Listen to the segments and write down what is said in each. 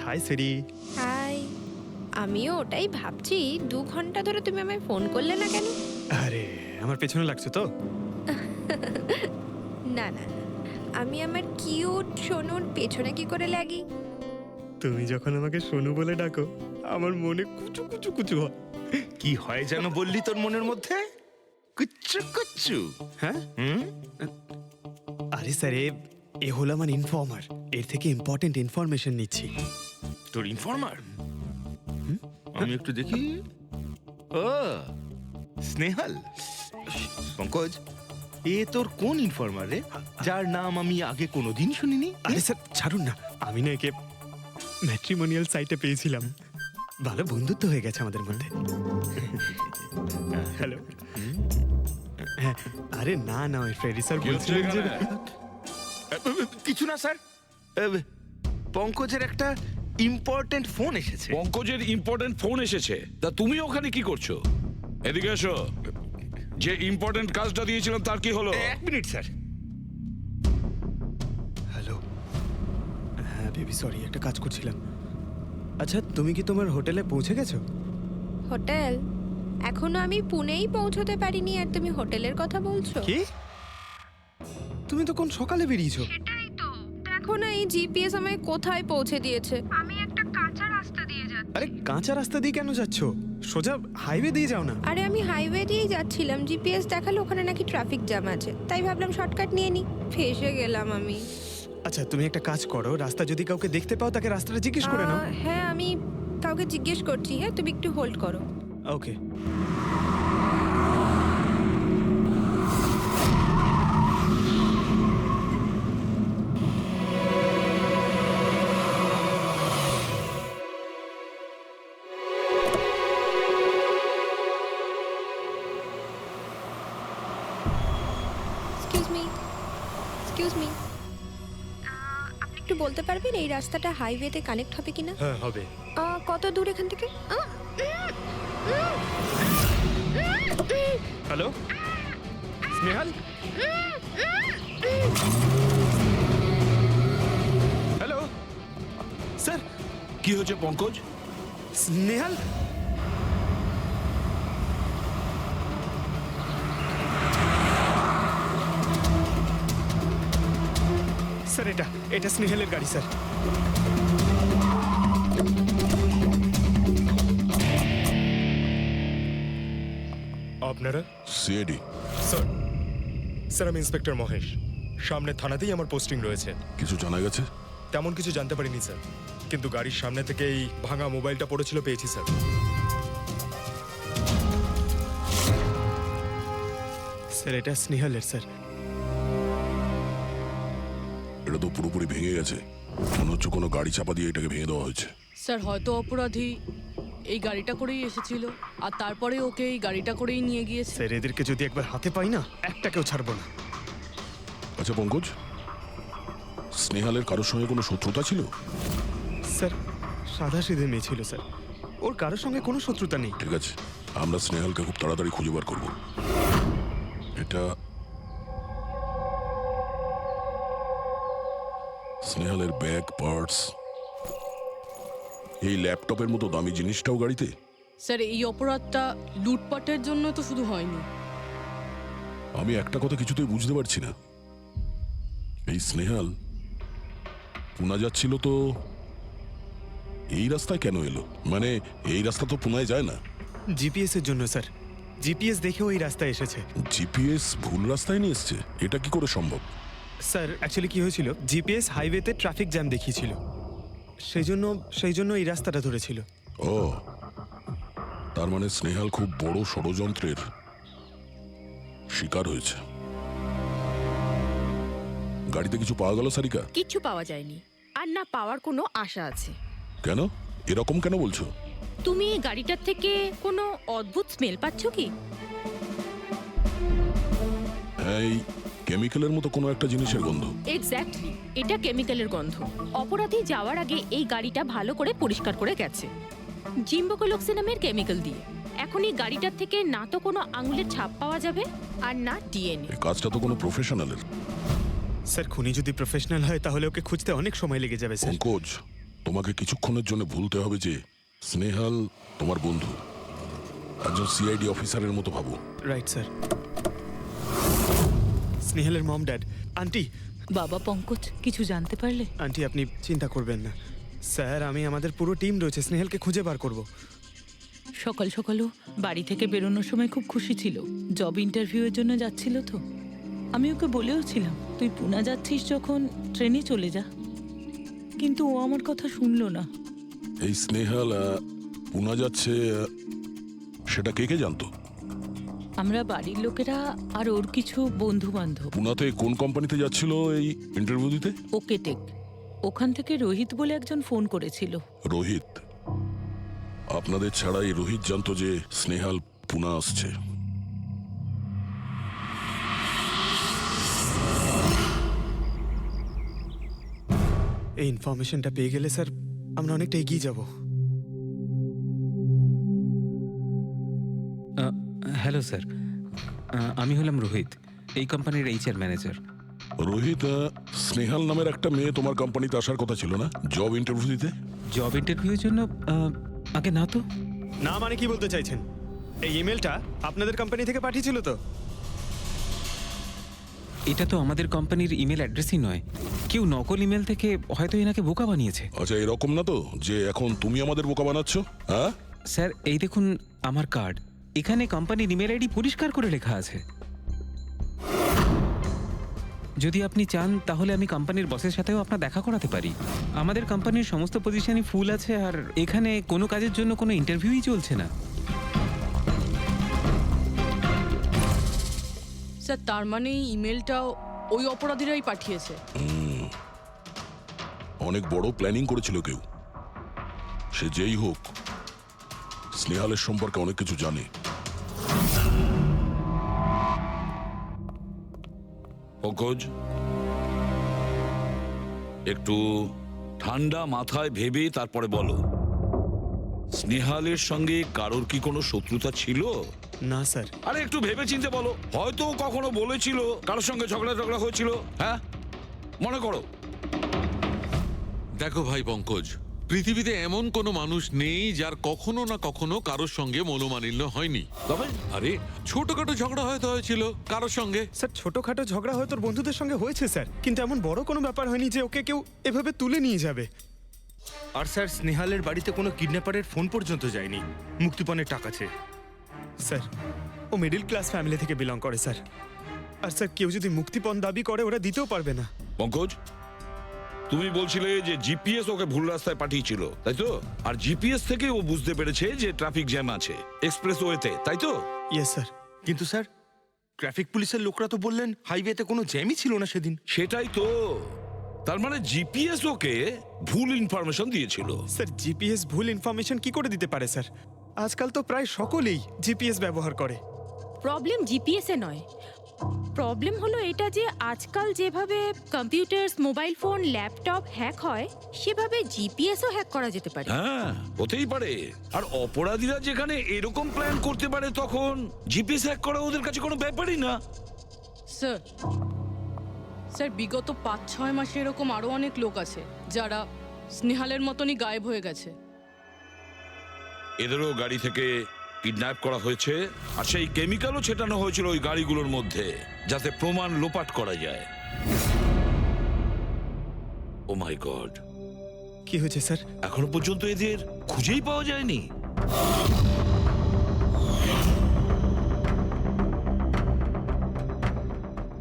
High সিরি। High. আমিও ওটাই ভাবছি, 2 ঘন্টা ধরে তুমি আমায় ফোন করলে না কেন? আরে আমার পেছনে লাগছো তো? না না, আমি আমার কিউট সোনুর পেছনে কি করে লাগি? তুমি যখন আমাকে সোনু বলে ডাকো আমার মনে কুচু কুচু কুচু হয়। কি হয় যেন বললি তোর মনের মধ্যে? কুচ্চু কুচ্চু। হ্যাঁ হুম? আরে স্যার এ হলো আমার ইনফর্মার, এর থেকে ইম্পর্টেন্ট ইনফরমেশন নিচ্ছি। তোর ইনফর্মার? আমি একটু দেখি। ও স্নেহাল। পঙ্কজ, এ তোর কোন ইনফর্মার রে, যার নাম আমি আগে কোনোদিন শুনিনি? আরে স্যার ছাড়ুন না, আমি না একে ম্যাট্রিমোনিয়াল সাইটে পেয়েছিলাম, ভালো বন্ধুত্ব হয়ে গেছে আমাদের মধ্যে। হ্যালো। হ্যাঁ, আরে না না ওই ফ্রেডি স্যার বলছিলেন যে কিছু না স্যার, পঙ্কজের একটা ইম্পর্টেন্ট ফোন এসেছে। পঙ্কজের ইম্পর্টেন্ট ফোন এসেছে, তা তুমি ওখানে কি করছো? এদিকে এসো। যে ইম্পর্টেন্ট কাজটা দিয়েছিলাম তার কি হলো? 1 মিনিট স্যার। হ্যালো। হ্যাঁ বেবি সরি, একটা কাজ করছিলাম। আচ্ছা তুমি কি তোমার হোটেলে পৌঁছে গেছো? হোটেল? এখনো আমি পুনেই পৌঁছতে পারিনি আর তুমি হোটেলের কথা বলছো? কি? তুমি তো কোন সকালে বেরিয়েছো? সেটাই তো, দেখো না এই জিপিএস আমায় কোথায় পৌঁছে দিয়েছে। আমি একটা কাঁচা রাস্তা দিয়ে যাচ্ছি। আরে কাঁচা রাস্তা দিয়ে কেন যাচ্ছো? সোজা হাইওয়ে দিয়ে যাও না। আরে আমি হাইওয়ে দিয়েই যাচ্ছিলাম, জিপিএস দেখালো ওখানে নাকি ট্রাফিক জ্যাম আছে, তাই ভাবলাম শর্টকাট নিয়ে নি, ফেসে গেলাম আমি। আচ্ছা তুমি একটা কাজ করো, রাস্তা যদি কাউকে দেখতে পাও তাকে রাস্তাটা জিজ্ঞেস করে নাও। হ্যাঁ আমি কাউকে জিজ্ঞেস করছি, হ্যাঁ তুমি একটু হোল্ড করো। ওকে। এক্সকিউজ মি, এক্সকিউজ মি, আপনি একটু বলতে পারবেন এই রাস্তাটা হাইওয়েতে কানেক্ট হবে কিনা? হ্যাঁ হবে। কত দূর এখান থেকে? হ্যালো স্নেহাল। Hello sir. কি হয়েছে পঙ্কজ? স্নেহাল স্যার, এটা এটা স্নেহালের গাড়ি স্যার। আপনারা? সিআইডি। স্যার, স্যার আমি ইন্সপেক্টর মহেশ, সামনে থানাতেই আমার পোস্টিং রয়েছে। কিছু জানা গেছে? তেমন কিছু জানতে পারিনি স্যার, কিন্তু গাড়ির সামনে থেকে এই ভাঙা মোবাইলটা পড়েছিল পেয়েছি স্যার। স্যার এটা স্নেহালের স্যার। এটা তো পুরোপুরি ভেঙে গেছে, মনে হচ্ছে কোনো গাড়ি চাপা দিয়ে এটাকে ভেঙে দেওয়া হয়েছে। স্যার হয়তো অপরাধী এই গাড়িটা করেই এসেছিল আর তারপরে ওকে এই গাড়িটা করেই নিয়ে গিয়েছে। স্যার এদেরকে যদি একবার হাতে পাই না, একটাকেও ছাড়বো না। আচ্ছা পঙ্কজ, স্নেহালের কারোর সঙ্গে কোনো শত্রুতা ছিল? স্যার সাদা সিধে মেয়ে ছিল স্যার, ওর কারোর সঙ্গে কোনো শত্রুতা নেই। ঠিক আছে, আমরা স্নেহালকে খুব তাড়াতাড়ি খুঁজে বার করবো। এটা স্নেহালের ব্যাগ, পার্টস, এই ল্যাপটপের মতো দামি জিনিসটাও গাড়িতে? স্যার এই অপরাধটা লুটপাটের জন্য তো শুধু হয়নি। আমি একটা কথা কিছুতেই বুঝতে পারছি না, এই স্নেহাল পুনা যাচ্ছিল তো এই রাস্তায় কেন এলো? মানে এই রাস্তা তো পুনায় যায় না। জিপিএস এর জন্য স্যার, জিপিএস দেখে ওই রাস্তায় এসেছে। জিপিএস ভুল রাস্তায় নিয়ে এসছে, এটা কি করে সম্ভব? স্যার অ্যাকচুয়ালি কি হয়েছিল, জিপিএস হাইওয়েতে ট্রাফিক জ্যাম দেখিয়েছিল, সেই জন্য এই রাস্তাটা ধরেছিল। ও, তার মানে স্নেহাল খুব বড় ষড়যন্ত্রের শিকার হয়েছে। গাড়িতে কিছু পাওয়া গেল সারিকা? কিচ্ছু পাওয়া যায়নি, আর না পাওয়ার কোনো আশা আছে। কেন এরকম কেন বলছো? তুমি এই গাড়িটার থেকে কোনো অদ্ভুত স্মেল পাচ্ছ কি? হ্যাঁ, এই কেমিক্যালের মতো কোনো একটা জিনিসের গন্ধ। এক্স্যাক্টলি, এটা কেমিক্যালের গন্ধ। অপরাধী যাওয়ার আগে এই গাড়িটা ভালো করে পরিষ্কার করে গেছে জিম্বোকোলক্সি নামের কেমিক্যাল দিয়ে। এখন এই গাড়িটার থেকে না তো কোনো আঙুলের ছাপ পাওয়া যাবে আর না ডিএনএ। এই কাজটা তো কোনো প্রফেশনালের। স্যার খুনি যদি প্রফেশনাল হয় তাহলে ওকে খুঁজতে অনেক সময় লেগে যাবে স্যার। পঙ্কজ, তোমাকে কিছুক্ষণের জন্য ভুলতে হবে যে স্নেহাল তোমার বন্ধু, একজন সিআইডি অফিসারের মতো ভাবো। Right sir. স্নেহালের মম ড্যাড। আন্টি, বাবা পঙ্কজ, কিছু জানতে পারলে? আন্টি আপনি চিন্তা করবেন না স্যার, আমি আমাদের পুরো টিম রয়েছে, স্নেহালকে খুঁজে বার করব। সকাল সকালও বাড়ি থেকে বেরোনোর সময় খুব খুশি ছিল, জব ইন্টারভিউয়ের জন্য যাচ্ছিল তো। আমি ওকে বলেও ছিলাম তুই পুনা যাচ্ছিস যখন ট্রেনে চলে যা, কিন্তু ও আমার কথা শুনলো না। এই স্নেহাল পুনা যাচ্ছে, সেটা কে কে জানতো? আমরা বাড়ির লোকেরা আর ওর কিছু বন্ধু বান্ধব। পুনাতে কোন কোম্পানিতে যাচ্ছিল এই ইন্টারভিউ দিতে? Okay take. ওখান থেকে রোহিত বলে একজন ফোন করেছিল। রোহিত? আপনাদের ছাড়াই রোহিত জানতো যে স্নেহাল পুনা আসছে। এই ইনফরমেশনটা পেয়ে গেলে স্যার আমরা অনেকটা এগিয়ে যাব। হ্যালো স্যার, আমি হলাম রোহিত, এই কোম্পানির এইচআর ম্যানেজার। রোহিত, স্নেহাল নামের একটা মেয়ে তোমার কোম্পানিতে আসার কথা ছিল না জব ইন্টারভিউ দিতে? জব ইন্টারভিউর জন্য? আগে না তো। না মানে কি বলতে চাইছেন? এই ইমেলটা আপনাদের কোম্পানি থেকে পাঠিয়েছিল তো? এটা তো আমাদের কোম্পানির ইমেল অ্যাড্রেসই নয়, কেউ নকল ইমেল থেকে হয়তো এনাকে বোকা বানিয়েছে। আচ্ছা, এরকম না তো যে এখন তুমি আমাদের বোকা বানাচ্ছ? হ্যাঁ স্যার, এই দেখুন আমার কার্ড, এখানে কোম্পানির ইমেল আইডি পরিষ্কার করে লেখা আছে। যদি আপনি চান তাহলে আমি কোম্পানির বসের সাথেও আপনার দেখা করাতে পারি। আমাদের কোম্পানির সমস্ত পজিশনই ফুল আছে, আর এখানে কোনো কাজের জন্য কোনো ইন্টারভিউই চলছে না। স্যার, তার মানে এই ইমেলটাও ওই অপরাধীরাই পাঠিয়েছে। অনেক বড় প্ল্যানিং করেছিল কেউ, সে যেই হোক স্নেহালের সম্পর্কে অনেক কিছু জানে। পঙ্কজ, একটু ঠান্ডা মাথায় ভেবে তারপরে বলো, স্নেহালের সঙ্গে কারোর কি কোনো শত্রুতা ছিল? না স্যার। আরে একটু ভেবে চিন্তে বলো, হয়তো কখনো বলেছিল কারোর সঙ্গে ঝগড়া হয়েছিল। হ্যাঁ, মনে করো। দেখো ভাই পঙ্কজ, পৃথিবীতে এমন কোনো মানুষ নেই যার কখনো না কখনো কারোর সঙ্গে মনোমালিন্য হয়নি। তবে আরে ছোটখাটো ঝগড়া হয়তো হয়েছিল কারোর সঙ্গে। স্যার, ছোটখাটো ঝগড়া হয়তো ওর বন্ধুদের সঙ্গে হয়েছে স্যার, কিন্তু এমন বড় কোনো ব্যাপার হয়নি যে ওকে কেউ এভাবে তুলে নিয়ে যাবে। আর স্যার, স্নেহালের বাড়িতে কোনো কিডন্যাপারের ফোন পর্যন্ত যায়নি মুক্তিপণের টাকা চেয়ে। স্যার, ও মিডল ক্লাস ফ্যামিলি থেকে বিলং করে স্যার। আর স্যার, কেউ যদি মুক্তিপণ দাবি করে ওরা দিতেও পারবে না। পঙ্কজ, তুমি বলছিলে যে জিপিএস ওকে ভুল রাস্তায় পাঠিয়েছিল, তাই তো? আর জিপিএস থেকে ও বুঝতে পেরেছে যে ট্রাফিক জ্যাম আছে এক্সপ্রেসওয়েতে, তাই তো? Yes sir. কিন্তু স্যার, ট্রাফিক পুলিশের লোকরা তো বললেন হাইওয়েতে কোনো জ্যামই ছিল না সেদিন। সেটাই তো, তার মানে জিপিএস ওকে ভুল ইনফরমেশন দিয়েছিল। স্যার, জিপিএস ভুল ইনফরমেশন কি করে দিতে পারে স্যার? আজকাল তো প্রায় সকলেই জিপিএস ব্যবহার করে। প্রবলেম জিপিএস এ নয়, প্রবলেম হলো এটা যে আজকাল যেভাবে computer, mobile phone, laptop hack হয়, সেভাবে জিপিএসও হ্যাক করা যেতে পারে। হ্যাঁ, হতেই পারে। আর অপরাধীরা যেখানে এরকম প্ল্যান করতে পারে, তখন জিপিএস হ্যাক করা ওদের কাছে কোনো ব্যাপারই না। স্যার, স্যার, বিগত 5-6 মাসে এরকম আরো অনেক লোক আছে যারা স্নেহালের মতনই গায়েব হয়ে গেছে। এদেরও গাড়ি থেকে কিডন্যাপ করা হয়েছে, আর সেই কেমিক্যালও ছেটানো হয়েছিল ওই গাড়িগুলোর মধ্যে, যাতে প্রমাণ লোপাট করা যায়। ও মাই গড, কি হয়েছে স্যার? এখনো পর্যন্ত এদের খুঁজেই পাওয়া যায়নি।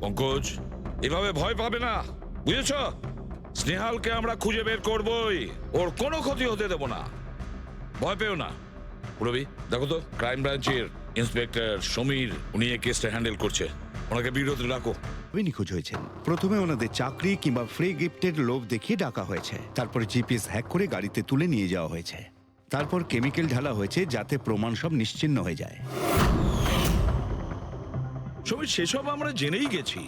পঙ্কজ, এভাবে ভয় পাবে না, বুঝেছ? স্নেহালকে আমরা খুঁজে বের করবই, ওর কোনো ক্ষতি হতে দেব না, ভয় পেও না। রবি, দেখো তো ক্রাইম ব্রাঞ্চের ইন্সপেক্টর সমীর, উনি এই কেসটা হ্যান্ডেল করছে, ওনাকে বিরতি রাখো। নিখোঁজ হয়েছেন। প্রথমে ওনাদের চাকরি কিংবা ফ্রি গিফটের লোভ দেখিয়ে ডাকা হয়েছে, তারপরে জিপিএস হ্যাক করে গাড়িতে তুলে নিয়ে যাওয়া হয়েছে, তারপর কেমিক্যাল ঢালা হয়েছে যাতে প্রমাণ সব নিশ্চিহ্ন হয়ে যায়। সমীর, সেসব আমরা জেনেই গেছি।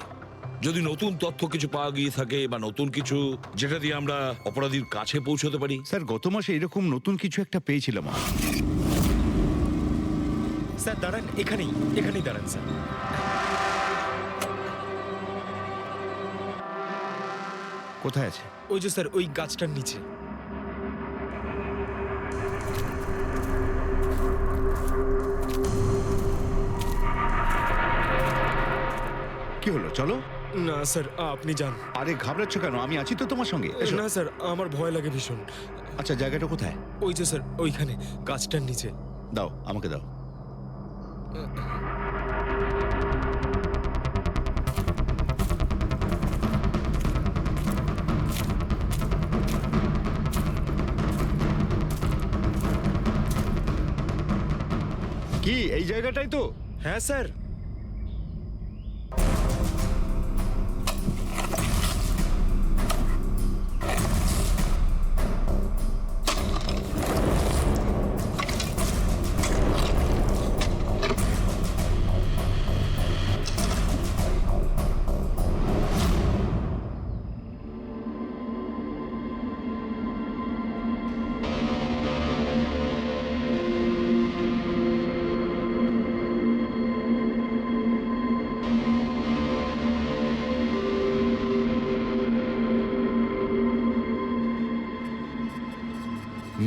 যদি নতুন তথ্য কিছু পাওয়া গিয়ে থাকে বা নতুন কিছু যেটা দিয়ে আমরা অপরাধীর কাছে পৌঁছতে পারি। স্যার, গত মাসে এরকম নতুন কিছু একটা পেয়েছিলাম। স্যার দাঁড়ান, এখানেই দাঁড়ান স্যার। কোথায় আছে? ওই যে স্যার, ওই গাছটার নিচে। কি হলো, চলো। না স্যার, আপনি যান। আরে ঘাবড়াচ্ছ কেন, আমি আছি তো তোমার সঙ্গে, এসো। না স্যার, আমার ভয় লাগে ভীষণ। আচ্ছা, জায়গাটা কোথায়? ওই যে স্যার, ওইখানে গাছটার নিচে। দাও, আমাকে দাও। কি এই জায়গাটাই তো? হ্যাঁ স্যার।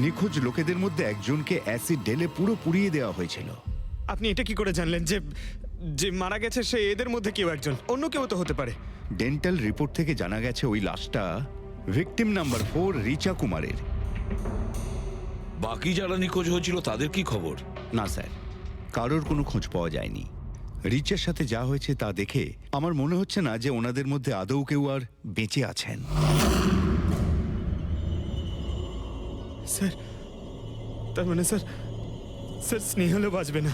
নিখোঁজ লোকেদের মধ্যে একজনকে অ্যাসিড ঢেলে পুরো পুড়িয়ে দেওয়া হয়েছিল। আপনি এটা কি করে জানলেন যে যে মারা গেছে সে এদের মধ্যে কেউ একজন? অন্য কেউ তো হতে পারে। ডেন্টাল রিপোর্ট থেকে জানা গেছে ওই লাশটা ভিকটিম নাম্বার 4 রিচা কুমারের। বাকি যারা নিখোঁজ হয়েছিল তাদের কি খবর? না স্যার, কারোর কোনো খোঁজ পাওয়া যায়নি। রিচার সাথে যা হয়েছে তা দেখে আমার মনে হচ্ছে না যে ওনাদের মধ্যে আদৌ কেউ আর বেঁচে আছেন। স্যার, তার মানে স্যার, স্যার স্নেহালও বাঁচবে না।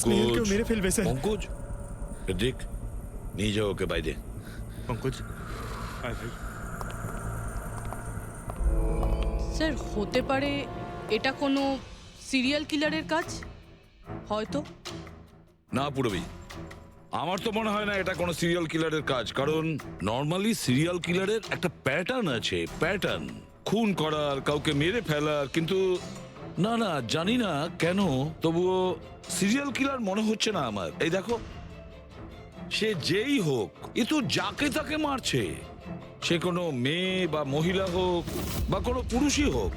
স্নেহালকেও মেরে ফেলবে স্যার। পঙ্কজ, দেখ, নিয়ে যাও ওকে বাইরে। পঙ্কজ, আয় ভাই। স্যার, হতে পারে এটা কোনো সিরিয়াল কিলারের কাজ, হয়তো। না পুরবি, আমার তো মনে হয় না এটা কোনো সিরিয়াল কিলারের কাজ, কারণ নর্মালি সিরিয়াল কিলারের একটা প্যাটার্ন আছে, প্যাটার্ন খুন করার, কাউকে মেরে ফেলার। কিন্তু না না, জানি না কেন, তবুও সিরিয়াল কিলার মনে হচ্ছে না আমার। এই দেখো, সে যেই হোক, এ তো যাকে তাকে মারছে, সে কোনো মেয়ে বা মহিলা হোক বা কোনো পুরুষই হোক।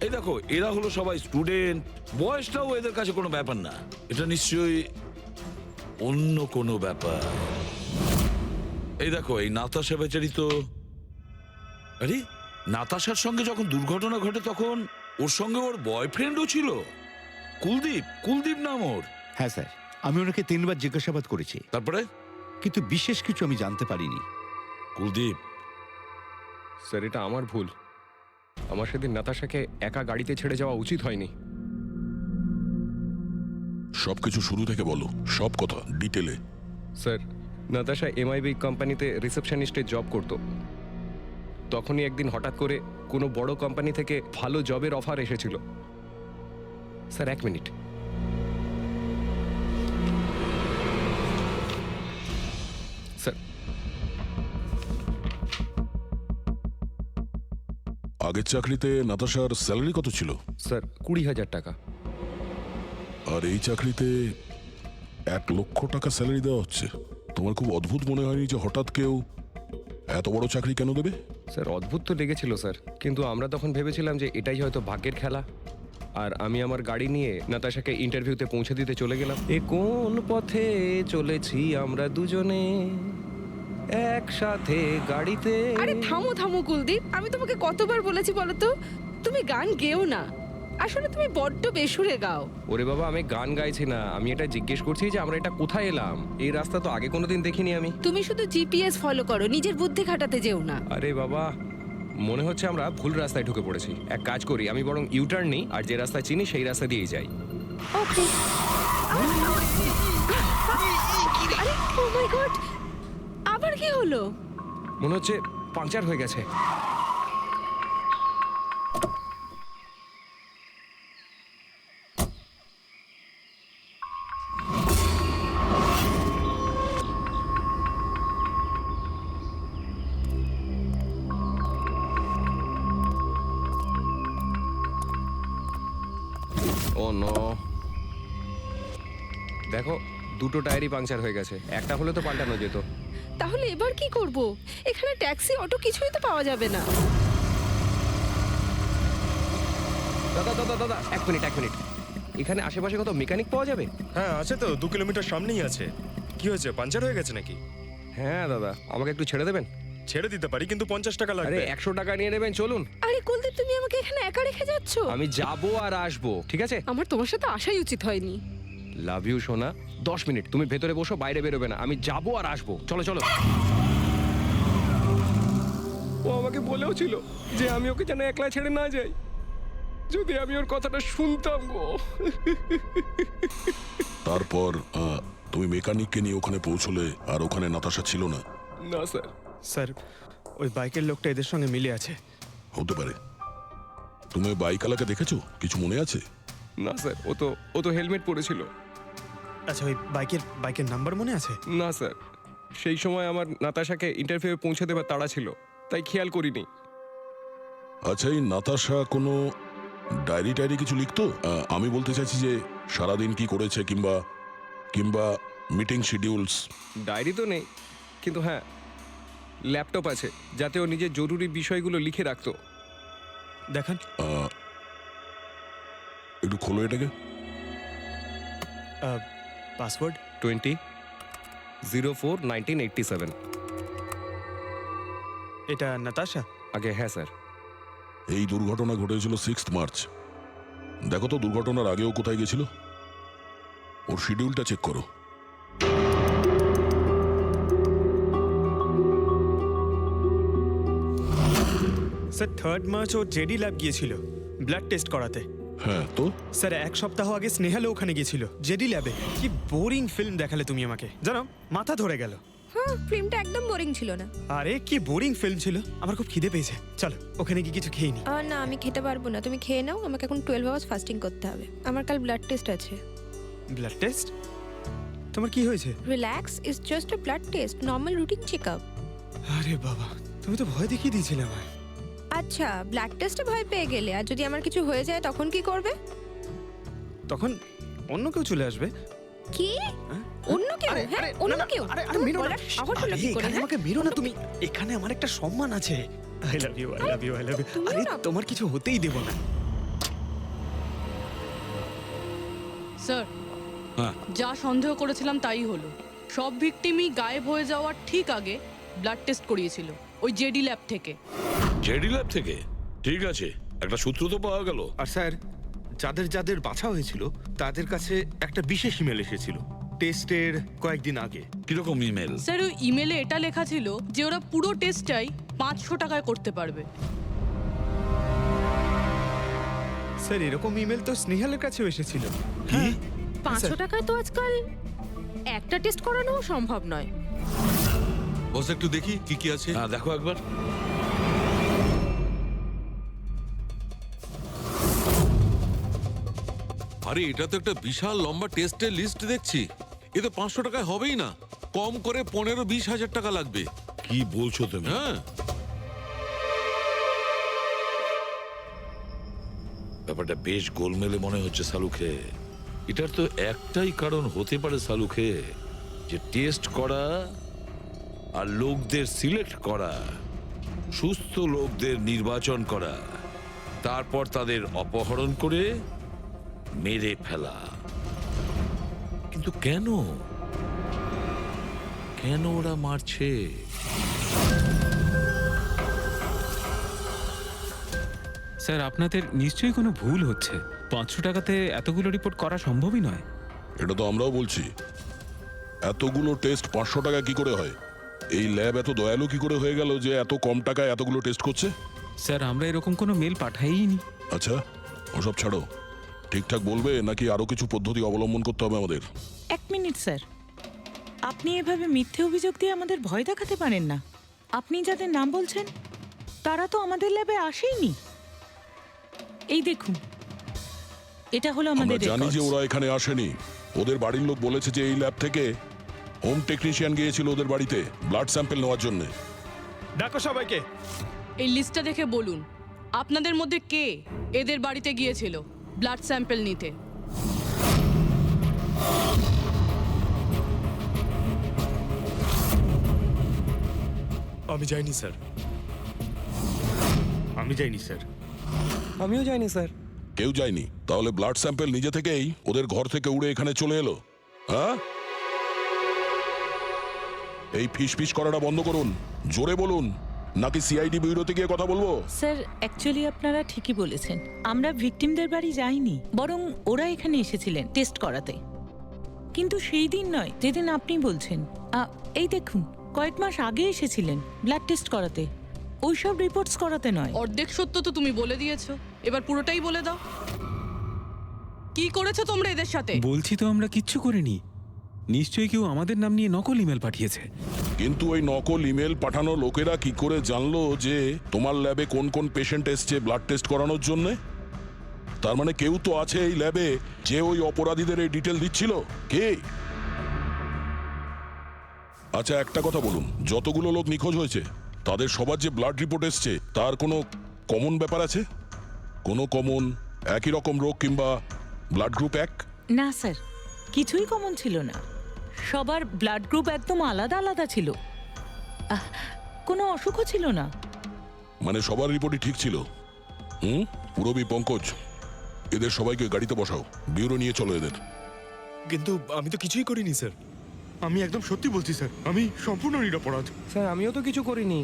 এই দেখো, এরা হলো সবাই স্টুডেন্ট, বয়সটাও এদের কাছে কোনো ব্যাপার না। এটা নিশ্চয়ই অন্য কোনো ব্যাপার। এই দেখো, এই নাতাশা বেচারি তো, আরে নাতাশার সঙ্গে যখন দুর্ঘটনা ঘটে তখন ওর সঙ্গে ওর বয়ফ্রেন্ডও ছিল, কুলদীপ, কুলদীপ নাম ওর। হ্যাঁ স্যার, আমি ওনাকে 3 বার জিজ্ঞাসাবাদ করেছি, তারপরে কিন্তু বিশেষ কিছু আমি জানতে পারিনি। কুলদীপ, স্যার, এটা আমার ভুল। আমার সেদিন নাতাশাকে একা গাড়িতে ছেড়ে যাওয়া উচিত হয়নি। সবকিছু শুরু থেকে বলো, সব কথা ডিটেলে। স্যার, নাতাশা এমআইবি কোম্পানিতে রিসেপশনিস্টের জব করত। তখনই একদিন হঠাৎ করে কোনো বড় কোম্পানি থেকে ভালো জবের অফার এসেছিল। Sir, 1 minute. স্যার, আগের চাকরিতে নাতাশার স্যালারি কত ছিল? স্যার, 20,000 টাকা। আর এই চাকরিতে 1 লক্ষ টাকা স্যালারি দেওয়া হচ্ছে। তোমার খুব অদ্ভুত মনে হয়নি যে হঠাৎ কেউ এত বড় চাকরি কেন দেবে? স্যার, অদ্ভুত তো লেগেছিল স্যার, কিন্তু আমরা তখন ভেবেছিলাম যে এটাই হয়তো ভাগ্যের খেলা। আর আমি আমার গাড়ি নিয়ে নাতাশাকে ইন্টারভিউতে পৌঁছে দিতে চলে গেলাম। এ কোন পথে চলেছি আমরা দুজনে একসাথে গাড়িতে। আরে থামো থামো কুলদীপ, আমি তোমাকে কতবার বলেছি বলো তো, তুমি গান গেও না। আসলে তুমি বড্ড বেসুরে গাও। ওরে বাবা, আমি গান গাইছি না, আমি এটা জিজ্ঞেস করছি যে আমরা এটা কোথায় এলাম। এই রাস্তা তো আগে কোনোদিন দেখিনি আমি। তুমি শুধু জিপিএস ফলো করো, নিজের বুদ্ধি খাটাতে যেও না। আরে বাবা, মনে হচ্ছে আমরা ভুল রাস্তায় ঢুকে পড়েছি। এক কাজ করি, আমি বরং ইউটার্ন নিই, আর যে রাস্তা চিনি সেই রাস্তা দিয়েই যাই। ওকে। আরে ও মাই গড, আবার কি হলো? মনে হচ্ছে পাংচার হয়ে গেছে। ও নো, দেখো, 2টো টায়ারই পাংচার হয়ে গেছে। একটা হলে তো পাল্টানো যেত। তাহলে এবার কি করব? এখানে ট্যাক্সি, অটো কিছুই তো পাওয়া যাবে না। দাদা দাদা দাদা, 1 মিনিট 1 মিনিট। এখানে আশেপাশে কত মেকানিক পাওয়া যাবে? হ্যাঁ আছে তো, 2 কিলোমিটার সামনেই আছে। কি হয়েছে, পাঞ্চার হয়ে গেছে নাকি? হ্যাঁ দাদা, আমাকে একটু ছেড়ে দেবেন? ছেড়ে দিতে পারি, কিন্তু 50 টাকা আরে লাগবে। 100 টাকা নিয়ে নেবেন, চলুন। আরে কুলদীপ, তুমি আমাকে এখানে একা রেখে যাচ্ছ? আমি যাবো আর আসবো, ঠিক আছে? আমার তোমার সাথে আসাই উচিত হয়নি। লাভ ইউ সোনা। 10 মিনিট তুমি ভেতরে বসো, বাইরে বেরোবে না। আমি যাবো আর আসবো, চলো চলো। ও আমাকে বলেও ছিল যে আমি ওকে যেন একলা ছেড়ে না যাই। যদি আমি ওর কথাটা শুনতাম গো। তারপর তুমি মেকানিককে নিয়ে ওখানে পৌঁছলে, আর ওখানে নাতাশা ছিল না? না স্যার। স্যার, ওই বাইকের লোকটা এদের সঙ্গে মিলে আছে। হতে পারে। তুমি ওই বাইকওয়ালাকে দেখেছো? কিছু মনে আছে? না স্যার, ও তো হেলমেট পরেছিল। আচ্ছা, ওই বাইকের নাম্বার মনে আছে? না স্যার, সেই সময় আমার নাতাশাকে ইন্টারভিউ পৌঁছে দেবার তাড়া ছিল, তাই খেয়াল করিনি। আচ্ছা, এই নাতাশা কোনো ডায়েরি টায়েরি কিছু লিখতো? আমি বলতে চাইছি যে সারাদিন কি করেছে, কিংবা মিটিং শিডিউলস। ডায়েরি তো নেই, কিন্তু হ্যাঁ ল্যাপটপ আছে, যাতে ও নিজের জরুরি বিষয়গুলো লিখে রাখতো। দেখান। একটু খোলো এটাকে। পাসওয়ার্ড 20/04/1987। এটা নাতাশা? আগে হ্যাঁ স্যার। এই দুর্ঘটনা ঘটেছিল 6 মার্চ। দেখো তো দুর্ঘটনার আগেও কোথায় গেছিল। ওর শিডিউলটা চেক করো। স্যার 3 মার্চ ও জেডি ল্যাব গিয়েছিল ব্লাড টেস্ট করাতে। হ্যাঁ তো? স্যার 1 সপ্তাহ আগে স্নেহালও ওখানে গিয়েছিল জেডি ল্যাবে। কি বোরিং ফিল্ম দেখালে তুমি আমাকে, জানো মাথা ধরে গেল। হ্যাঁ, ফিল্মটা একদম বোরিং ছিল না। আরে কি বোরিং ফিল্ম ছিল। আমার খুব খিদে পেয়েছে, চলো ওখানে গিয়ে কিছু খেয়ে নি। না, আমি খেতে পারবো না, তুমি খেয়ে নাও। আমাকে এখন 12 আওয়ার্স ফাস্টিং করতে হবে। আমার কাল ব্লাড টেস্ট আছে। Blood test? তোমার কি হয়েছে? Relax, it's just a blood test, normal routine checkup. আরে বাবা, তুমি তো ভয় দেখিয়ে দিয়েছিলে আমায়। আচ্ছা, ব্লাড টেস্টে ভয় পেয়ে গেলে, আর যদি আমার কিছু হয়ে যায় তখন কি করবে? তখন অন্য কেউ চলে আসবে। কি? অন্য কেউ? হ্যাঁ, অন্য কেউ? আরে মেরো না, সাহস হলো কি করে? এখানে আমাকে মেরো না তুমি। এখানে আমার একটা সম্মান আছে। I love you, I love you, I love you. আরে তোমার কিছু হতেই দেব না। স্যার, হ্যাঁ। যা সন্দেহ করেছিলাম তাই হলো। সব ভিকটিমই গায়েব হয়ে যাওয়ার ঠিক আগে ব্লাড টেস্ট করিয়েছিল ওই জেডি ল্যাব থেকে। জেডি ল্যাব থেকে? ঠিক আছে, একটা সূত্র তো পাওয়া গেল। আর স্যার, যাদের যাদের বাছা হয়েছিল তাদের কাছে একটা বিশেষ ইমেল এসেছিল টেস্টের কয়েকদিন আগে। কিরকম ইমেল? স্যার, ওই ইমেলে এটা লেখা ছিল যে ওরা পুরো টেস্টটাই 500 টাকায় করতে পারবে। স্যার, এরকম ইমেল তো স্নেহালের কাছেও এসেছিল। কি? 500 টাকায় তো আজকাল একটা টেস্ট করানো সম্ভব নয়। বস একটু দেখি কি কি আছে। হ্যাঁ, দেখো একবার। আরে এটা তো একটা বিশাল লম্বা টেস্টের লিস্ট দেখছি। এ তো 500 টাকায় হবেই না, কম করে 15-20 হাজার টাকা লাগবে। কি বলছো তুমি? হ্যাঁ, ব্যাপারটা বেশ গোলমেলে মনে হচ্ছে সালুখে। এটার তো একটাই কারণ হতে পারে সালুখে, যে টেস্ট করা আর লোকদের সিলেক্ট করা, সুস্থ লোকদের নির্বাচন করা, তারপর তাদের অপহরণ করে মেরে ফেলা। কিন্তু কেন কেন ওরা মারছে? স্যার, আপনাদের নিশ্চয়ই কোনো ভুল হচ্ছে। 500 টাকাতে এতগুলো রিপোর্ট করা সম্ভবই নয়। এটা তো আমরাও বলছি। এতগুলো টেস্ট 500 টাকা কি করে হয়? এই ল্যাব এত দয়ালু কি করে হয়ে গেল যে এত কম টাকায় এতগুলো টেস্ট করছে? স্যার, আমরা এরকম কোনো মেল পাঠাইনি। আচ্ছা, ওসব ছাড়ো। ঠিকঠাক বলবে নাকি আরো কিছু পদ্ধতি অবলম্বন করতে হবে আমাদের? 1 মিনিট স্যার, আপনি এভাবে মিথ্যে অভিযোগ দিয়ে আমাদের ভয় দেখাতে পারেন না। আপনি যাদের নাম বলছেন তারা তো আমাদের ল্যাবে আসেইনি। এই দেখুন, এটা হলো আমরা আমাদের জানি যে records। ওরা এখানে আসেনি। ওদের বাড়ির লোক বলেছে যে এই ল্যাব থেকে হোম টেকনিশিয়ান গিয়েছিল ওদের বাড়িতে ব্লাড স্যাম্পল নেওয়ার জন্য। ডাকো সবাইকে। এই লিস্টটা দেখে বলুন আপনাদের মধ্যে কে এদের বাড়িতে গিয়েছিল ব্লাড স্যাম্পল নিতে। আমি যাইনি স্যার। আমি যাইনি স্যার। আমিও যাইনি স্যার। কেউ যায়নি? তাহলে ব্লাড স্যাম্পল নিজে থেকেই ওদের ঘর থেকে উড়ে এখানে চলে এলো? হ্যাঁ, এই ফিস করাটা বন্ধ করুন, জোরে বলুন, নাকি সিআইডি ব্যুরোতে গিয়ে কথা বলবো? স্যার অ্যাকচুয়ালি আপনারা ঠিকই বলেছেন, আমরা ভিকটিমদের বাড়ি যাইনি, বরং ওরা এখানে এসেছিলেন টেস্ট করাতে। কিন্তু সেই দিন নয় যেদিন আপনি বলছেন। এই দেখুন, কয়েক মাস আগে এসেছিলেন ব্লাড টেস্ট করাতে, ওইসব রিপোর্টস করাতে নয়। অর্ধেক সত্য তো তুমি বলে দিয়েছো, এবার পুরোটাই বলে দাও। কি করেছো তোমরা এদের সাথে? বলছি তো আমরা কিচ্ছু করিনি। নিশ্চয়ই কেউ আমাদের নাম নিয়ে নকল ইমেল পাঠিয়েছে। কিন্তু ওই নকল ইমেল পাঠানো লোকেরা কি করে জানলো যে তোমার ল্যাবে কোন কোন পেশেন্ট এসছে ব্লাড টেস্ট করানোর জন্য? তার মানে কেউ তো আছে এই ল্যাবে যে ওই অপরাধীদের এই ডিটেল দিচ্ছিল। কে? আচ্ছা একটা কথা বলুন, যতগুলো লোক নিখোঁজ হয়েছে তাদের সবার যে ব্লাড রিপোর্ট এসছে তার কোনো কমন ব্যাপার আছে? কোনো কমন একই রকম রোগ কিংবা ব্লাড গ্রুপ এক? না স্যার, কিছুই কমন ছিল না। সবার ব্লাড গ্রুপ একদম আলাদা আলাদা ছিল, কোনো অসুখও ছিল না। মানে সবার রিপোর্টই ঠিক ছিল? পুরবী, পঙ্কজ, এদের সবাইকে গাড়িতে বসাও, ব্যুরো নিয়ে চলো এদের। কিন্তু আমি তো কিছুই করিনি স্যার। আমি একদম সত্যি বলছি স্যার, আমি সম্পূর্ণ নিরপরাধ। স্যার আমিও তো কিছু করিনি।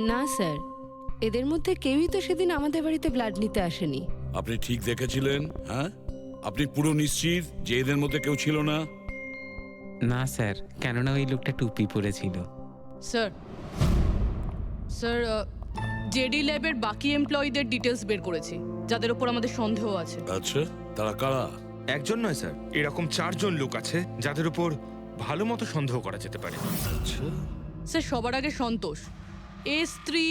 না স্যার, এদের মধ্যে কেউই তো সেদিন আমাদের বাড়িতে ব্লাড নিতে আসেনি। আপনি ঠিক দেখেছিলেন? হ্যাঁ, আপনি পুরো নিশ্চিত যে এদের মধ্যে কেউ ছিল না? না স্যার, কেননা ওই লোকটা টুপি পরেছিল। স্যার স্যার জেডি ল্যাবের বাকি এমপ্লয়ীদের ডিটেলস বের করেছি, যাদের উপর আমাদের সন্দেহ আছে। আচ্ছা, তারা কারা? একজন নয় স্যার, এরকম 4 জন লোক আছে যাদের উপর ভালো মতো সন্দেহ করা যেতে পারে। আচ্ছা, স্যার সবার আগে সন্তোষ, এর স্ত্রী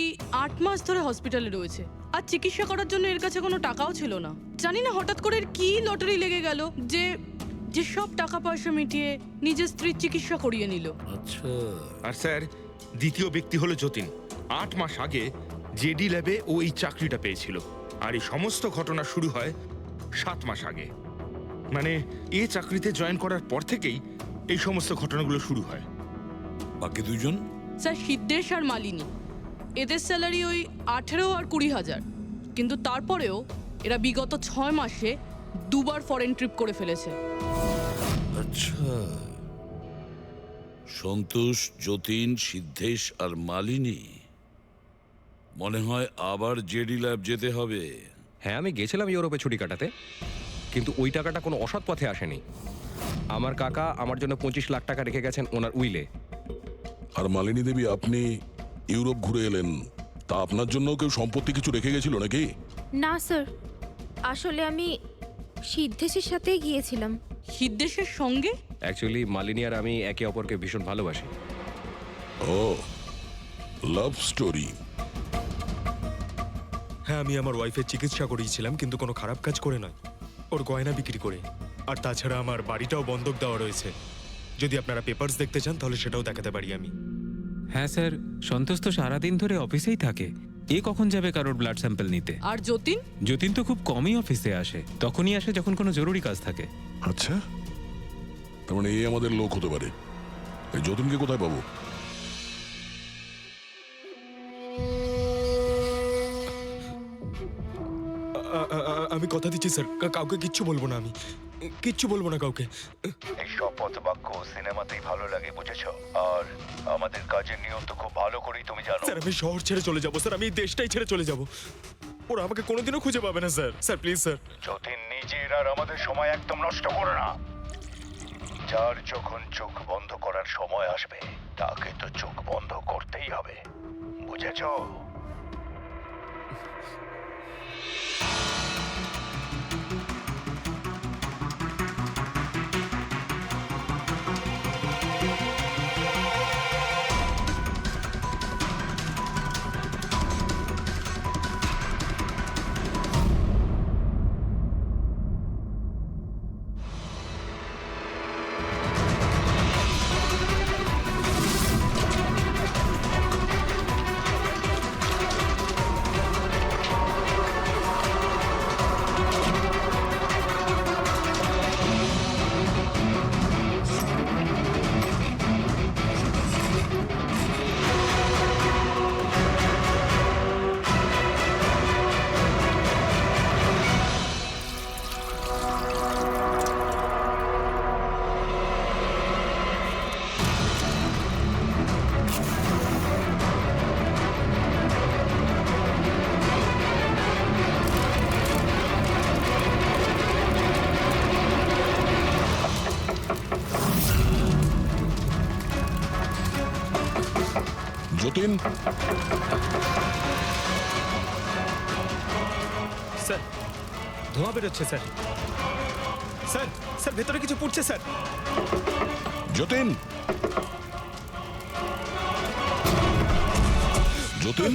8 মাস ধরে হসপিটালে রয়েছে, আর চিকিৎসা করার জন্য এর কাছে কোনো টাকাও ছিল না। জানি না হঠাৎ করে এর কি লটারি লেগে গেল যে যে সব টাকা পয়সা মিটিয়ে নিজের স্ত্রীর চিকিৎসা করিয়ে নিল। আচ্ছা। আর স্যার দ্বিতীয় ব্যক্তি হলো যতীন। 8 মাস আগে জেডি ল্যাবে ও এই চাকরিটা পেয়েছিল, আর এই সমস্ত ঘটনা শুরু হয় 7 মাস আগে। মানে এই চাকরিতে জয়েন করার পর থেকেই এই সমস্ত ঘটনাগুলো শুরু হয়। বাকি দুজন? স্যার সিদ্ধেশ আর মালিনী, এদের স্যালারি ওই 18 আর 20,000, কিন্তু তারপরেও এরা বিগত 6 মাসে 2বার ফরেন ট্রিপ করে ফেলেছে। আচ্ছা, সন্তোষ, যতীন, সিদ্ধেশ আর মালিনী। মনে হয় আবার জেডি ল্যাব যেতে হবে। হ্যাঁ, আমি গেছিলাম ইউরোপে ছুটি কাটাতে, কিন্তু ওই টাকাটা কোনো অসৎ পথে আসেনি। আমার কাকা আমার জন্য 25 লাখ টাকা রেখে গেছেন ওনার উইলে। আর মালিনী দেবী, আপনি ইউরোপ ঘুরে এলেন, তা আপনার জন্য কেউ সম্পত্তি কিছু রেখে গেছিল নাকি? না স্যার, আসলে আমি সিদ্ধেশের সাথেই গিয়েছিলাম। সিদ্ধেশের সঙ্গে? অ্যাকচুয়ালি মালিনী আর আমি একে অপরকে ভীষণ ভালোবাসি। ও, লাভ স্টোরি। হ্যাঁ, আমি আমার ওয়াইফের চিকিৎসা করিয়েছিলাম, কিন্তু কোনো খারাপ কাজ করে নয়, ওর গয়না বিক্রি করে। আর তাছাড়া আমার বাড়িটাও বন্ধক দেওয়া রয়েছে। যদি আপনারা পেপারস দেখতে চান তাহলে সেটাও দেখাতে পারি আমি। হ্যাঁ স্যার, সন্তোষ তো সারাদিন ধরে অফিসেই থাকে, এ কখন যাবে কারোর ব্লাড স্যাম্পল নিতে? আর যতীন? যতীন তো খুব কমই অফিসে আসে, তখনই আসে যখন কোনো জরুরি কাজ থাকে। আচ্ছা, তার মানে এই আমাদের লোক হতে পারে। এই যতীনকে কোথায় পাবো? আমি কথা দিচ্ছি স্যার, কাউকে কিচ্ছু বলবো না, আমি কিচ্ছু বলবো না কাউকে। এই শপথ বাক্য সিনেমাতেই ভালো লাগে, বুঝেছো? আর আমাদের কাজের নিয়ম তো খুব ভালো করেই তুমি জানো। স্যার আমি শহর ছেড়ে চলে যাবো স্যার, আমি এই দেশটাই ছেড়ে চলে যাবো। ওরা আমাকে কোনোদিনও খুঁজে পাবে না sir. Sir please sir. Jatin, নিজের আর আমাদের সময় একদম নষ্ট করো না। যার যখন চোখ বন্ধ করার সময় আসবে তাকে তো চোখ বন্ধ করতেই হবে, বুঝেছো? যতীন, স্যার ধোঁয়া বেরোচ্ছে স্যার। স্যার স্যার ভেতরে কিছু পুড়ছে স্যার। যতীন, যতীন,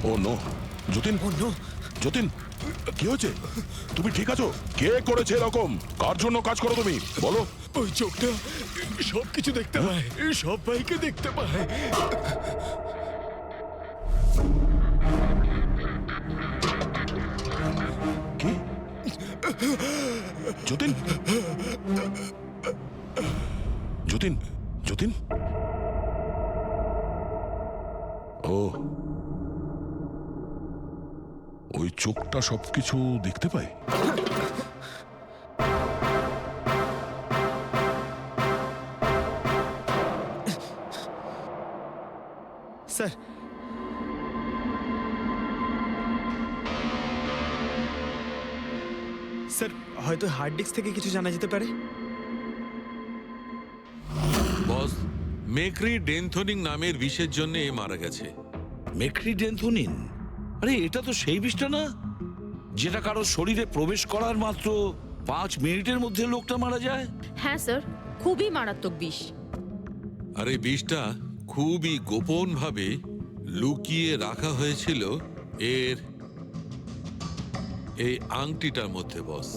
ও নো, যতীন, ও নো, যতীন, কি হয়েছে? তুমি ঠিক আছো? কে করেছে এরকম? কার জন্য কাজ করো তুমি, বলো। ওই চোখটা সব কিছু দেখতে পায়, সব ভাইকে দেখতে পায়। কি? যতীন, যতীন, যতীন, ও ওই চোখটা সবকিছু দেখতে পায়। স্যার স্যার হয়তো হার্ড ডিস্ক থেকে কিছু জানা যেতে পারে। বস, মেক্রি ডেনথোনিং নামের বিষের জন্য এ মারা গেছে। মেক্রিডেন্থোনিন? আরে এটা তো সেই বিষটা না যেটা কারো শরীরে প্রবেশ করার মাত্র 5 মিনিটের মধ্যে লোকটা মারা যায়? হ্যাঁ স্যার, খুবই মারাত্মক বিষ। আর এই বিষটা খুবই গোপনভাবে লুকিয়ে রাখা হয়েছিল এর এই আংটিটার মধ্যে। বস,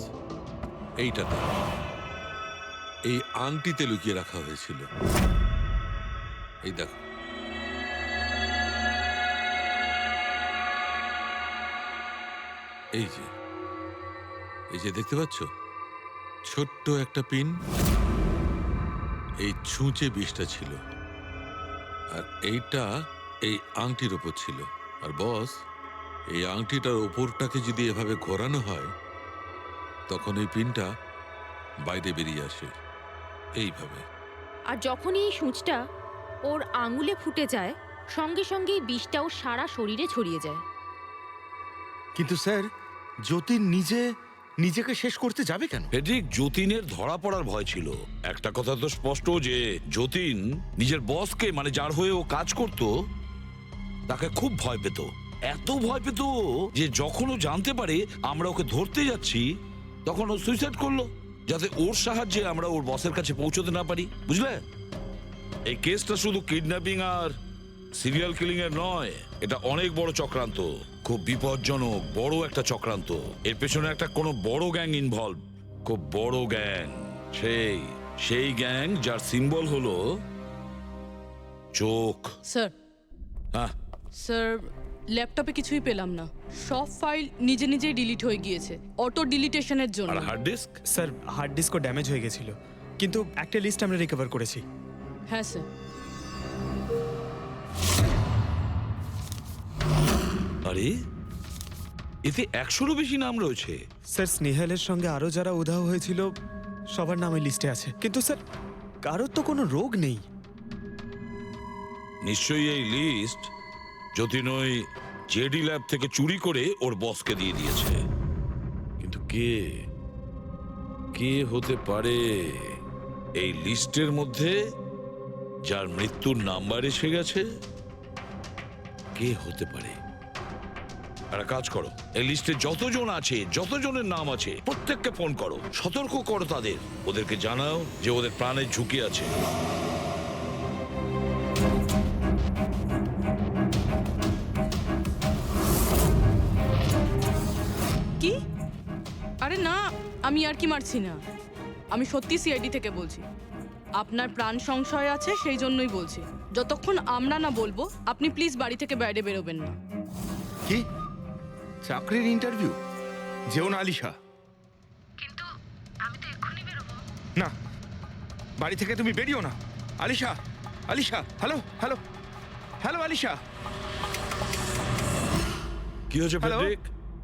এইটাতে, এই আংটিতে লুকিয়ে রাখা হয়েছিল। এই দেখো, এই যে, এই যে দেখতে পাচ্ছ ছোট্ট একটা পিন, এই ছুঁচে বিষটা ছিল, আর এইটা এই আংটির ওপর ছিল। আর বস, এই আংটিটার ওপরটাকে যদি এভাবে ঘোরানো হয় তখন এই পিনটা বাইরে বেরিয়ে আসে এইভাবে। আর যখনই এই সূঁচটা ওর আঙুলে ফুটে যায়, সঙ্গে সঙ্গেই বিষটাও সারা শরীরে ছড়িয়ে যায়। কিন্তু স্যার, যতীন নিজেকে শেষ করতে যাবে কেন? ফেডরিক, যতীনের ধরা পড়ার ভয় ছিল। একটা কথা তো স্পষ্ট যে যতীন নিজের বসকে, মানে যার হয়ে ও কাজ করত, তাকে খুব ভয় পেত। এত ভয় পেত যে যখন ও জানতে পারে আমরা ওকে ধরতে যাচ্ছি, তখন ও সুইসাইড করলো, যাতে ওর সাহায্যে আমরা ওর বসের কাছে পৌঁছতে না পারি। বুঝলে, এই কেসটা শুধু কিডন্যাপিং আর সিরিয়াল কিলিং এর নয়, এটা অনেক বড় চক্রান্ত, খুব বিপজ্জনক বড় একটা চক্রান্ত। এর পেছনে একটা কোনো বড় গ্যাং ইনভলভ, খুব বড় গ্যাং। সেই গ্যাং যার সিম্বল হলো চোখ। স্যার, হ্যাঁ স্যার, ল্যাপটপে কিছুই পেলাম না। সব ফাইল নিজে নিজেই ডিলিট হয়ে গিয়েছে অটো ডিলিটেশনের জন্য। আর হার্ড ডিস্ক? স্যার হার্ড ডিস্কও ড্যামেজ হয়ে গেছিল, কিন্তু একটা লিস্ট আমরা রিকভার করেছি। হ্যাঁ স্যার। আরে এতে 100-এরও বেশি নাম রয়েছে। স্যার স্নেহালের সঙ্গে আরো যারা উধাও হয়েছিল সবার নাম এই লিস্টে আছে, কিন্তু স্যার কারোর তো কোনো রোগ নেই। নিশ্চয়ই এই লিস্ট যতীন ওই জেডি ল্যাব থেকে চুরি করে ওর বসকে দিয়ে দিয়েছে। কিন্তু কে হতে পারে এই লিস্টের মধ্যে যার মৃত্যুর নাম্বার এসে গেছে? কে হতে পারে? একটা কাজ করো, এই লিস্টে যতজন আছে, যতজনের নাম আছে, প্রত্যেককে ফোন করো, সতর্ক করো তাদের, ওদেরকে জানাও যে ওদের প্রাণের ঝুঁকি আছে। কি? আরে না, আমি আর কি মারছি না। আমি সত্যি সিআইডি থেকে বলছি। আপনার প্রাণ সংশয় আছে, সেই জন্যই বলছি। যতক্ষণ আমরা না বলবো, আপনি প্লিজ বাড়ি থেকে বাইরে বেরোবেন না। কি চাকরির ইন্টারভিউ? যেও না আলিশা। কিন্তু আমি তো এক্ষুনি বেরোবো। না, বাড়ি থেকে তুমি বেরিও না। Alisha, Alisha, hello hello hello Alisha. কি হয়েছে হ্যালো?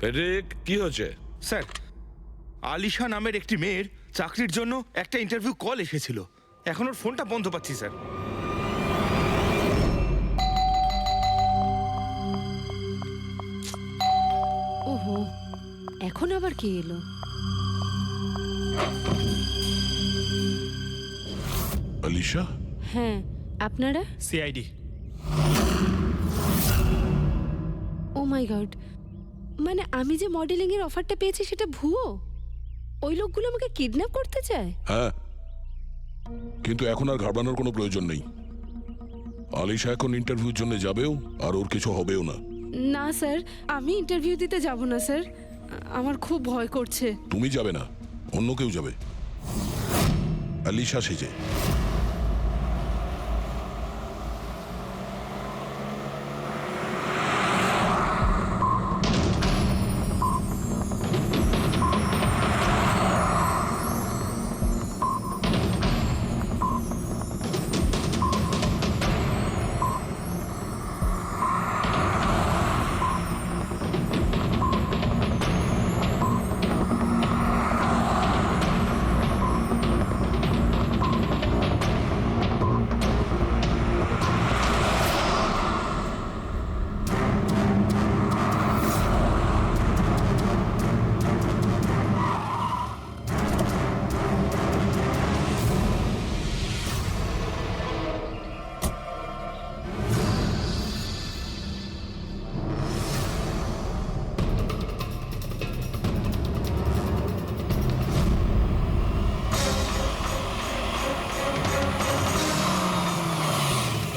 ফেডরিক, কি হয়েছে? স্যার, আলিশা নামের একটি মেয়ের চাকরির জন্য একটা ইন্টারভিউ কল এসেছিল। এখন ওর ফোনটা বন্ধ পাচ্ছি স্যার। ওহো, এখন আবার কে এলো? আলিশা, হ্যাঁ, আপনারা? সিআইডি। মাই গড, মানে আমি যে মডেলিং এর অফারটা পেয়েছি সেটা ভুয়ো? ওই লোকগুলো আমাকে কিডন্যাপ করতে চায়? হ্যাঁ, কিন্তু এখন আর ঘাবড়ানোর কোনো প্রয়োজন নেই। আলিশা এখন ইন্টারভিউর জন্য যাবেও, আর ওর কিছু হবেও না। না স্যার, আমি ইন্টারভিউ দিতে যাব না স্যার, আমার খুব ভয় করছে। তুমি যাবে না, অন্য কেউ যাবে, আলিশা সেজে।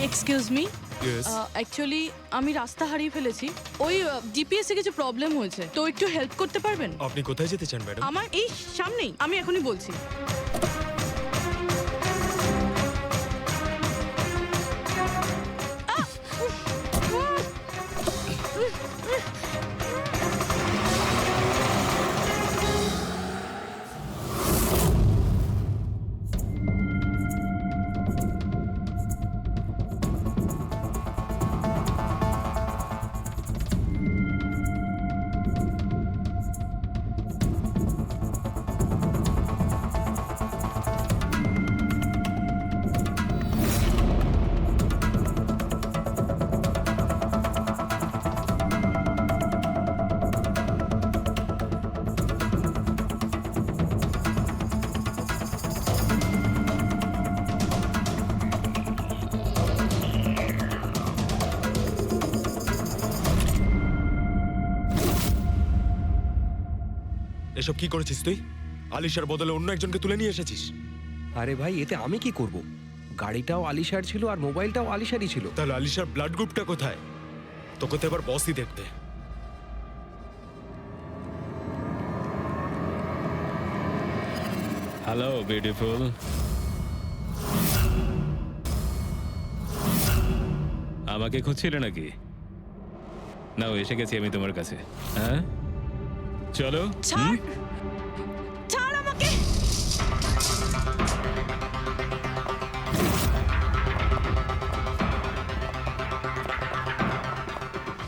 Excuse me, Yes. অ্যাকচুয়ালি আমি রাস্তা হারিয়ে ফেলেছি। ওই জিপিএস এ কিছু প্রবলেম হয়েছে, তো একটু হেল্প করতে পারবেন? আপনি কোথায় যেতে চান ম্যাডাম? আমার এই সামনেই, আমি এখনই বলছি। এসব কি করেছিস তুই? আলিশার বদলে অন্য একজনকে তুলে নিয়ে এসেছিস। আরে ভাই, এতে আমি কি করব? গাড়িটাও আলিশার ছিল আর মোবাইলটাও আলিশারই ছিল। তাহলে আলিশার ব্লাড গ্রুপটা কোথায়? তোকে তো এবার বসই দেখতে। Hello beautiful. আমাকে খুঁজছিলে নাকি? নাও, এসে গেছি আমি তোমার কাছে। হ্যাঁ, চলো। ছাড়, ছাড় আমাকে।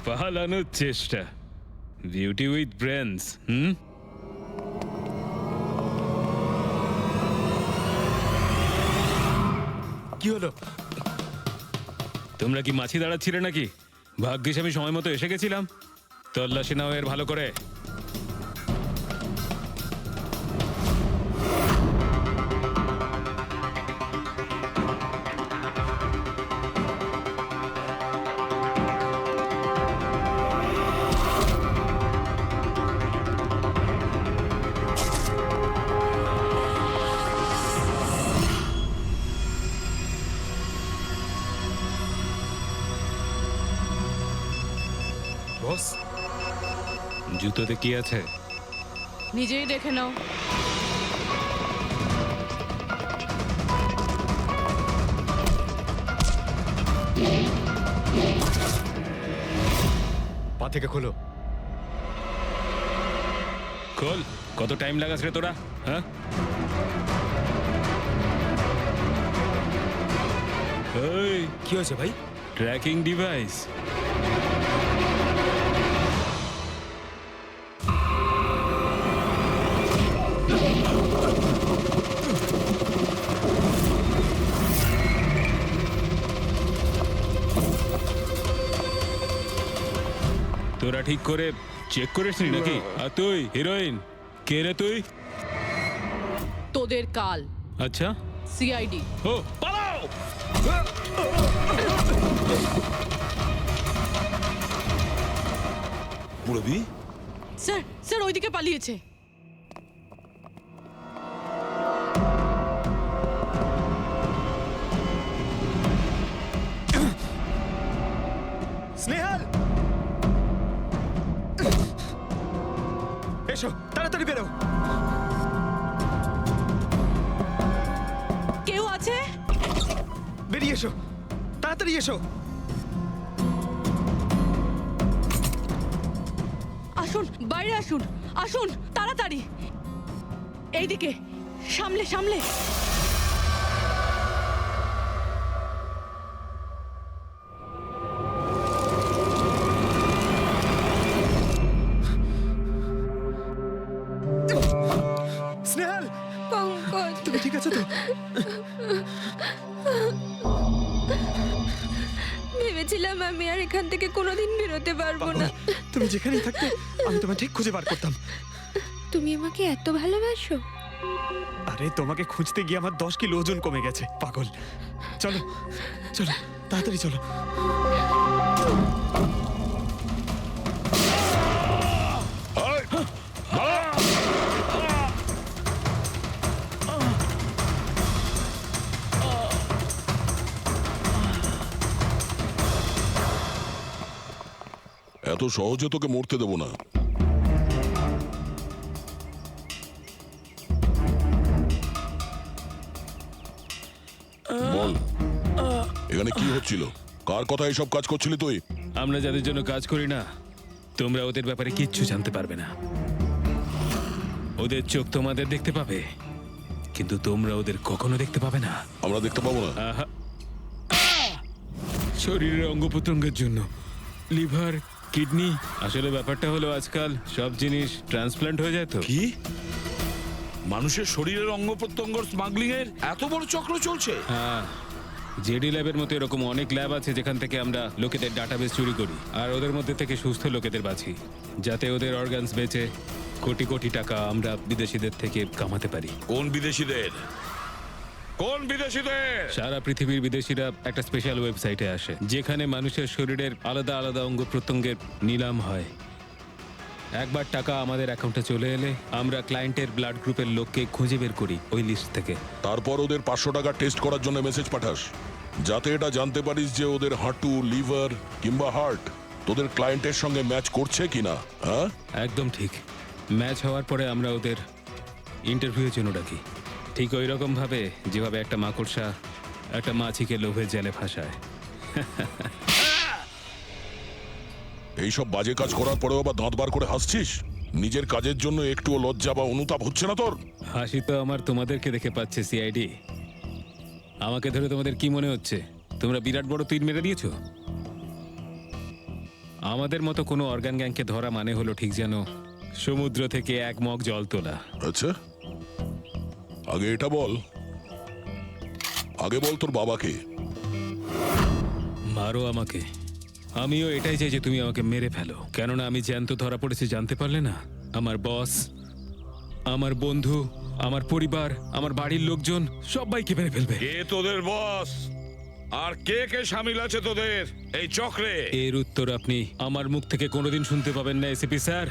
পালানোর চেষ্টা, বিউটি উইথ ব্রেনস। কি হলো? তোমরা কি মাছি দাঁড়াচ্ছিলে নাকি? ভাগ্যিস আমি সময় মতো এসে গেছিলাম। তল্লাশি নাও এর ভালো করে। বস, জুতোতে কি আছে? নিজেই দেখে নাও। পা থেকে খোলো। খোল। কত টাইম লাগাস রে তোরা? হ্যাঁ, এই কি হয়েছে ভাই? Tracking device. তোরা ঠিক করে চেক করিসনি নাকি? আর তুই হিরোইন, কে রে তুই? তোদের কাল। আচ্ছা, সিআইডি। ও পালাও। পুরবি স্যার স্যার ওইদিকে পালিয়েছে। স্নেহাল, এসো তাড়াতাড়ি বেরো। কেউ আছে? বেরিয়ে এসো, তাড়াতাড়ি এসো। আসুন, বাইরে আসুন, আসুন তাড়াতাড়ি। এইদিকে, সামলে সামলে। স্নেহাল, পঙ্কজ, তুমি ঠিক আছো তো? ভেবেছিলাম আমি আর এখান থেকে কোনোদিন বেরোতে পারবো না। তুমি যেখানেই থাকতে আমি তোমায় ঠিক খুঁজে বার করতাম। তুমি আমাকে এত ভালোবাসো? আরে তোমাকে খুঁজতে গিয়ে আমার 10 কিলো ওজন কমে গেছে পাগল। চলো চলো তাড়াতাড়ি চলো। এত সহজে তোকে মরতে দেবো না। বল, এখানে কি হচ্ছিল? কার কথা এসব কাজ করছিলি তুই? আমরা যাদের জন্য কাজ করি না, তোমরা ওদের ব্যাপারে কিচ্ছু জানতে পারবে না। ওদের চোখ তোমাদের দেখতে পাবে, কিন্তু তোমরা ওদের কখনো দেখতে পাবে না। আমরা দেখতে পাবো না? আহা। শরীরের অঙ্গ প্রত্যঙ্গের জন্য লিভার, কিডনি, আসলে ব্যাপারটা হলো আজকাল সব জিনিস ট্রান্সপ্লান্ট হয়ে যায় তো। কি মানুষের শরীরের অঙ্গ প্রত্যঙ্গ স্মাগলিং এর এত বড় চক্র চলছে? হ্যাঁ, জেডি ল্যাবের মতো এরকম অনেক ল্যাব আছে যেখান থেকে আমরা লোকেদের ডাটাবেস চুরি করি আর ওদের মধ্যে থেকে সুস্থ লোকেদের বাছি, যাতে ওদের অর্গানস বেচে কোটি কোটি টাকা আমরা বিদেশিদের থেকে কামাতে পারি। কোন বিদেশিদের? কোন বিদেশিদের? সারা পৃথিবীর বিদেশিরা একটা স্পেশাল ওয়েবসাইটে আসে যেখানে মানুষের শরীরের আলাদা আলাদা অঙ্গ প্রত্যঙ্গের নিলাম হয়। একবার টাকা আমাদের অ্যাকাউন্টে চলে এলে আমরা ক্লায়েন্টের ব্লাড গ্রুপের লোককে খুঁজে বের করি ওই লিস্ট থেকে। তারপর ওদের 500 টাকা টেস্ট করার জন্য মেসেজ পাঠাস, যাতে এটা জানতে পারিস যে ওদের হাঁটু, লিভার কিংবা হার্ট তোদের ক্লায়েন্টের সঙ্গে ম্যাচ করছে কিনা। হ্যাঁ, একদম ঠিক। ম্যাচ হওয়ার পরে আমরা ওদের ইন্টারভিউয়ের জন্য ডাকি, ঠিক ওই রকম ভাবে যেভাবে একটা মাকড়সা একটা মাছিকে লোভে জেলে ফাঁসায়। এইসব বাজে কাজ করার পরেও আবার দাঁত বার করে হাসছিস? নিজের কাজের জন্য একটুও লজ্জা বা অনুতাপ হচ্ছে না তোর? হাসি তো আমার তোমাদেরকে দেখে পাচ্ছে সিআইডি। আমাকে ধরে তোমাদের কি মনে হচ্ছে তোমরা বিরাট বড় তীর মেরে দিয়েছো? আমাদের মতো কোনো অর্গান গ্যাংকে ধরা মানে হলো ঠিক যেন সমুদ্র থেকে এক মগ জল তোলা। আচ্ছা, আগে এটা বল, আগে বল তোর বাবাকে। মারো আমাকে, আমিও এটাই চাই যে তুমি আমাকে মেরে ফেলো, কেননা আমি জ্যান্ত ধরা পড়েছি জানতে পারলে না? আমার বস, আমার বন্ধু, আমার পরিবার, আমার বাড়ির লোকজন সবাইকে মেরে ফেলবে। কে তোদের বস আর কে কে শামিল আছে তোদের এই চক্রে? এর উত্তর আপনি আমার মুখ থেকে কোনোদিন শুনতে পাবেন না এসিপি স্যার।